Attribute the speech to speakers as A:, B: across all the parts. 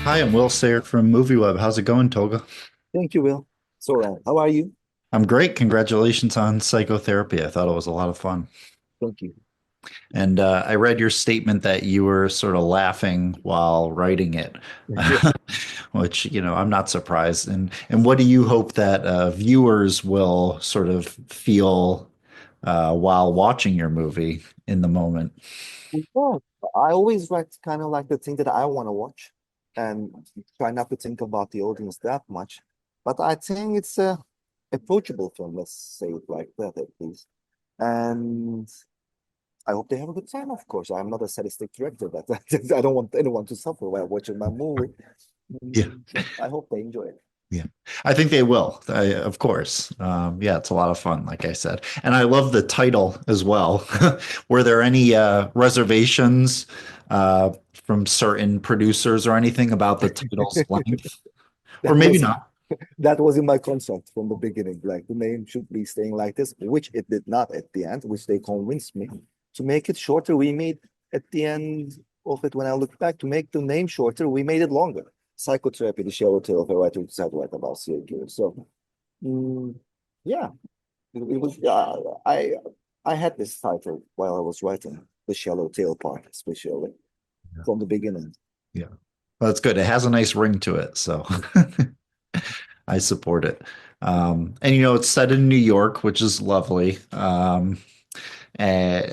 A: Hi, I'm Will Sayer from MovieWeb. How's it going, Tolga?
B: Thank you, Will. So, how are you?
A: I'm great. Congratulations on psychotherapy. I thought it was a lot of fun.
B: Thank you.
A: And I read your statement that you were sort of laughing while writing it,
B: Yeah.
A: which, I'm not surprised. And what do you hope that viewers will sort of feel while watching your movie in the moment?
B: Well, I always write kind of like the thing that I want to watch and try not to think about the audience that much. But I think it's a approachable film, let's say it like that at least. And I hope they have a good time, of course. I'm not a sadistic director, but I don't want anyone to suffer while watching my movie.
A: Yeah.
B: But I hope they enjoy it.
A: Yeah, I think they will, of course. Yeah, it's a lot of fun, like I said. And I love the title as well. Were there any reservations from certain producers or anything about the title's length? Or
B: That
A: maybe
B: was
A: not.
B: that was in my contract from the beginning. Like the name should be staying like this, which it did not at the end, which they convinced me to make it shorter. We made at the end of it, when I look back, to make the name shorter, we made it longer. Psychotherapy, the shallow tale of a writer who decided to write about serial killers. So, mm, yeah, it was. I had this title while I was writing the shallow tale part, especially from the beginning.
A: Yeah. Well, that's good. It has a nice ring to it, so I support it. And it's set in New York, which is lovely. I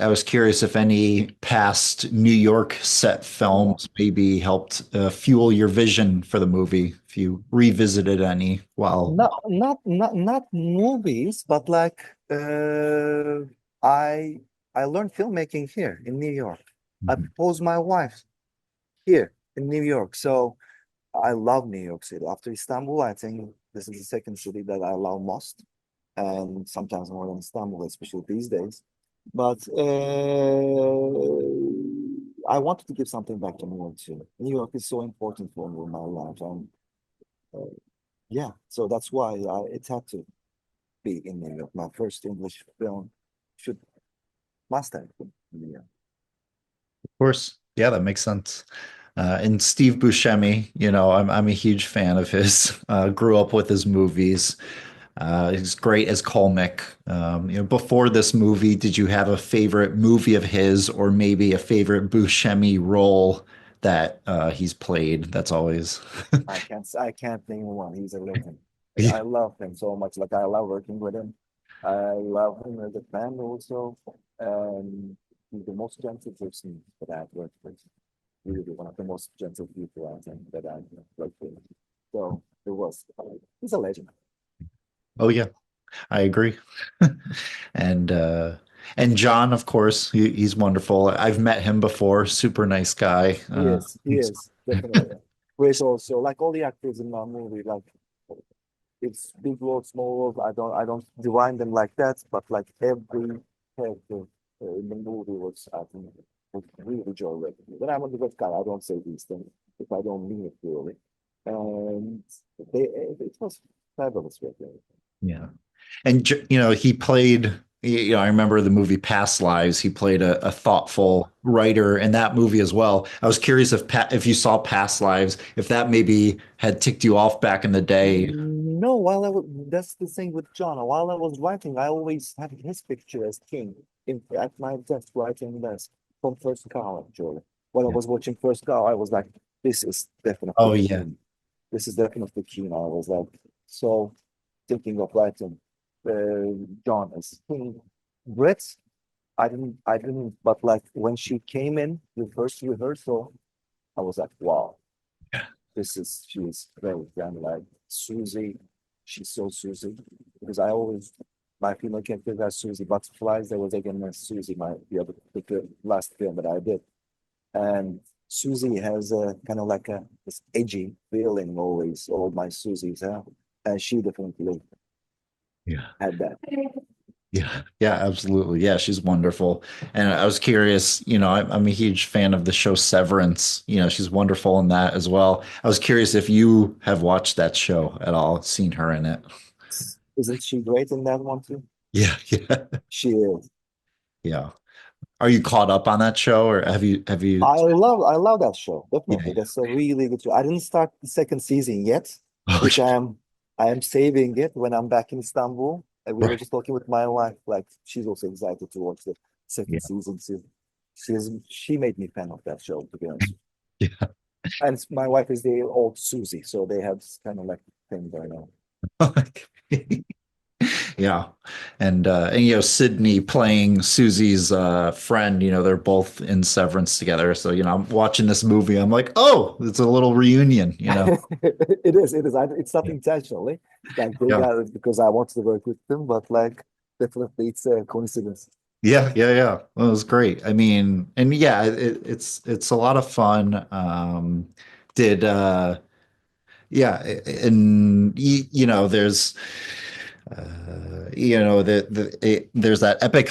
A: was curious if any past New York set films maybe helped fuel your vision for the movie, if you revisited any while.
B: Not movies, but like I I learned filmmaking here in New York. I
A: Mhm.
B: proposed my wife here in New York. So I love New York City. After Istanbul, I think this is the second city that I love most, and sometimes more than Istanbul, especially these days. But I wanted to give something back to New York too. New York is so important for me in my life, and uh, yeah, so that's why it had to be in New York. My first English film should must have been in New York.
A: Of course, yeah, that makes sense. And Steve Buscemi, I'm a huge fan of his. Grew up with his movies. He's great as Colmick. Before this movie, did you have a favorite movie of his, or maybe a favorite Buscemi role that he's played? That's always,
B: I can't name one. He's a legend.
A: yeah,
B: I love him so much. Like I love working with him. I love him as a friend also. Um, he's the most gentle person that I've worked with. Really one of the most gentle people I think that I've worked with. So it was. He's a legend.
A: oh yeah, I agree. And and John, of course, he's wonderful. I've met him before. Super nice guy.
B: He is definitely. Chris also, like all the actors in my movie, like it's big roles, small roles. I don't divine them like that, but like every character in the movie was, I think, was really joy wrecking. When I'm on the red guy, I don't say these things if I don't mean it really. And it was fabulous working.
A: Yeah. And he played. I remember the movie Past Lives. He played a thoughtful writer in that movie as well. I was curious if you saw Past Lives, if that maybe had ticked you off back in the day.
B: No, while I was, that's the thing with John. While I was writing, I always had his picture as king at my desk writing this from First Cow, actually. When I
A: Yeah.
B: was watching First Cow, I was like, this is definitely
A: Oh yeah.
B: king. This is definitely king. I was like, so thinking of writing John as king. Britt, I didn't, but like when she came in the first rehearsal, I was like, wow, she's very young, like Susie. She's so Susie because I always my female characters are Susie Butterflies. There was again Susie, the last film that I did, and Susie has a kind of like a this edgy feeling always. All my Susies have, and she definitely
A: Yeah.
B: had that.
A: Yeah, yeah, absolutely. Yeah, she's wonderful. And I was curious, I'm a huge fan of the show Severance. She's wonderful in that as well. I was curious if you have watched that show at all, seen her in it.
B: Isn't she great in that one too?
A: Yeah, yeah,
B: She is.
A: yeah. Are you caught up on that show, or have you?
B: I love that show.
A: Yeah,
B: Definitely.
A: yeah.
B: That's a really good show. I didn't start the second season yet,
A: Oh,
B: which I am saving it when I'm back in Istanbul. And we were
A: right.
B: just talking with my wife, like she's also excited to watch the
A: Yeah,
B: second season too. She made me fan of that show, to be honest.
A: yeah.
B: And my wife is the old Susie, so they have this kind of like thing going on.
A: Yeah. And Sydney playing Susie's friend, they're both in Severance together. So, I'm watching this movie. I'm like, oh, it's a little reunion.
B: It is. It's not
A: Yeah.
B: intentionally. Like they
A: Yeah.
B: got it because I wanted to work with them, but like definitely it's a coincidence.
A: Yeah, yeah, yeah. Well, it was great. I mean, and yeah, it's a lot of fun. Did yeah, and there's there's that epic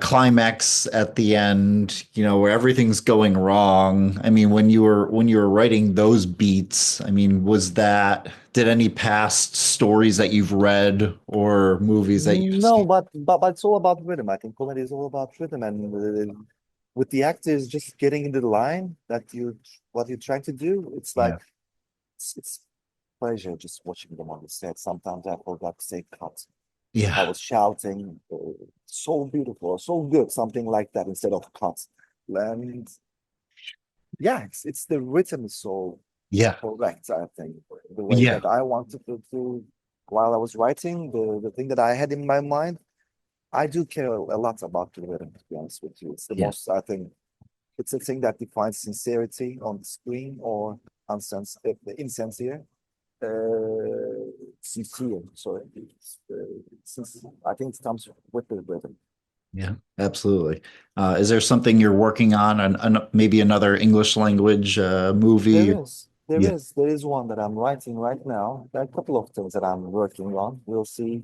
A: climax at the end, where everything's going wrong. I mean, when you were writing those beats, I mean, did any past stories that you've read or movies that you've
B: No,
A: seen?
B: but it's all about rhythm. I think comedy is all about rhythm, and with the actors just getting into the line that you what you're trying to do, it's like
A: Yeah.
B: it's pleasure just watching them on the set. Sometimes I forgot to say cut. I
A: Yeah.
B: was shouting, so beautiful, so good, something like that instead of cut. And yeah, it's the rhythm is so
A: Yeah.
B: correct, I think. The way
A: Yeah.
B: that I wanted to do while I was writing, the thing that I had in my mind, I do care a lot about the rhythm, to be honest with you. It's the
A: Yeah.
B: most, I think, it's a thing that defines sincerity on the screen or insincere. Sincere, sorry. I think it comes with the rhythm.
A: Yeah, absolutely. Is there something you're working on, maybe another English language movie? Yeah.
B: There is one that I'm writing right now. There are a couple of things that I'm working on. We'll see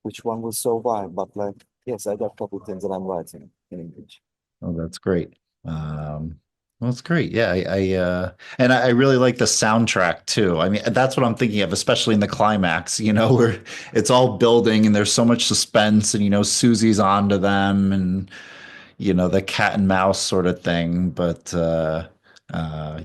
B: which one will survive. But like, yes, I got a couple of things that I'm writing in English.
A: Oh, that's great. Well, that's great. Yeah, I really like the soundtrack too. I mean, that's what I'm thinking of, especially in the climax, where it's all building and there's so much suspense and Susie's onto them and the cat and mouse sort of thing. But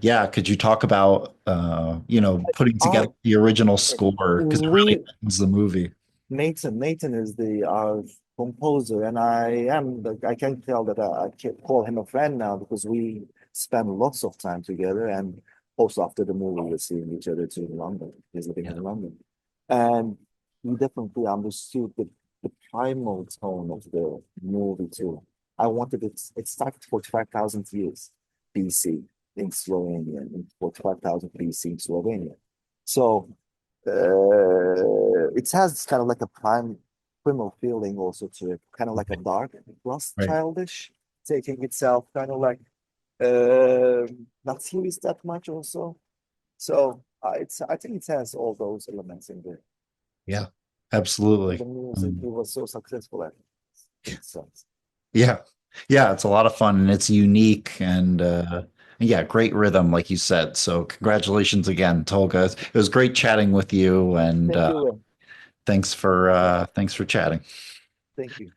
A: yeah, could you talk about putting together
B: I
A: the original score? Because it really
B: we
A: ends the movie.
B: Nathan is the our composer, and I can tell that I can call him a friend now because we spend lots of time together, and also after the movie, we're seeing each other too in London. He's living
A: Yeah.
B: in London, and he definitely understood the primal tone of the movie too. I wanted it started 45,000 years BC in Slovenia, in 45,000 BC in Slovenia. So it has kind of like a primal feeling also to it, kind of like a dark plus
A: Right.
B: childish, taking itself kind of like uh, not serious that much also. So I think it has all those elements in there.
A: Yeah,
B: And the
A: absolutely.
B: music
A: Um,
B: it was so successful at in sense.
A: yeah. Yeah, it's a lot of fun and it's unique and yeah, great rhythm, like you said. So congratulations again, Tolga. It was great chatting with you and
B: Thank you, Will.
A: thanks for chatting.
B: Thank you.